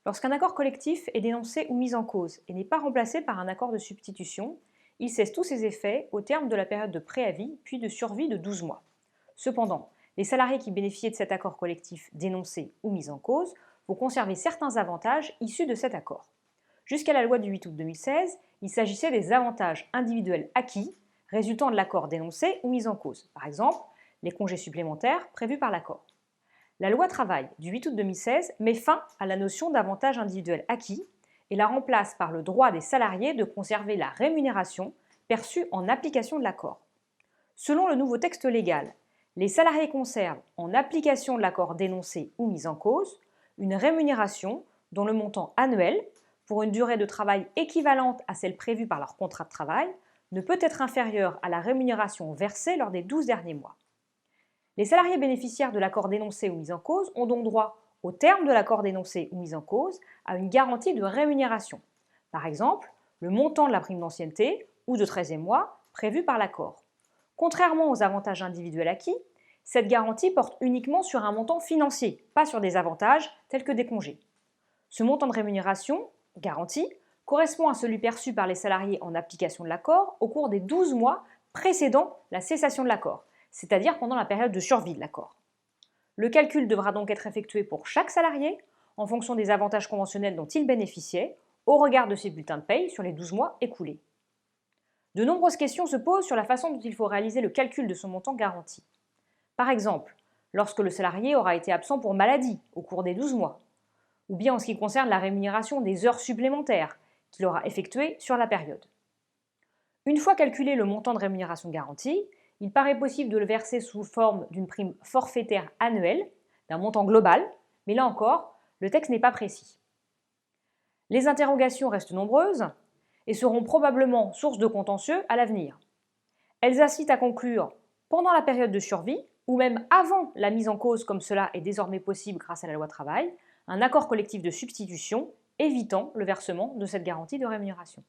Lorsqu'un accord collectif est dénoncé ou mis en cause et n'est pas remplacé par un accord de substitution, il cesse tous ses effets au terme de la période de préavis puis de survie de 12 mois. Cependant, les salariés qui bénéficiaient de cet accord collectif dénoncé ou mis en cause vont conserver certains avantages issus de cet accord. Jusqu'à la loi du 8 août 2016, il s'agissait des avantages individuels acquis résultant de l'accord dénoncé ou mis en cause, par exemple les congés supplémentaires prévus par l'accord. La loi Travail du 8 août 2016 met fin à la notion d'avantage individuel acquis et la remplace par le droit des salariés de conserver la rémunération perçue en application de l'accord. Selon le nouveau texte légal, les salariés conservent, en application de l'accord dénoncé ou mis en cause, une rémunération dont le montant annuel, pour une durée de travail équivalente à celle prévue par leur contrat de travail, ne peut être inférieur à la rémunération versée lors des 12 derniers mois. Les salariés bénéficiaires de l'accord dénoncé ou mis en cause ont donc droit, au terme de l'accord dénoncé ou mis en cause, à une garantie de rémunération. Par exemple, le montant de la prime d'ancienneté ou de 13e mois prévu par l'accord. Contrairement aux avantages individuels acquis, cette garantie porte uniquement sur un montant financier, pas sur des avantages tels que des congés. Ce montant de rémunération, garanti, correspond à celui perçu par les salariés en application de l'accord au cours des 12 mois précédant la cessation de l'accord, c'est-à-dire pendant la période de survie de l'accord. Le calcul devra donc être effectué pour chaque salarié en fonction des avantages conventionnels dont il bénéficiait, au regard de ses bulletins de paye sur les 12 mois écoulés. De nombreuses questions se posent sur la façon dont il faut réaliser le calcul de son montant garanti. Par exemple, lorsque le salarié aura été absent pour maladie au cours des 12 mois, ou bien en ce qui concerne la rémunération des heures supplémentaires qu'il aura effectuées sur la période. Une fois calculé le montant de rémunération garantie, il paraît possible de le verser sous forme d'une prime forfaitaire annuelle, d'un montant global, mais là encore, le texte n'est pas précis. Les interrogations restent nombreuses et seront probablement source de contentieux à l'avenir. Elles incitent à conclure pendant la période de survie, ou même avant la mise en cause comme cela est désormais possible grâce à la loi Travail, un accord collectif de substitution évitant le versement de cette garantie de rémunération.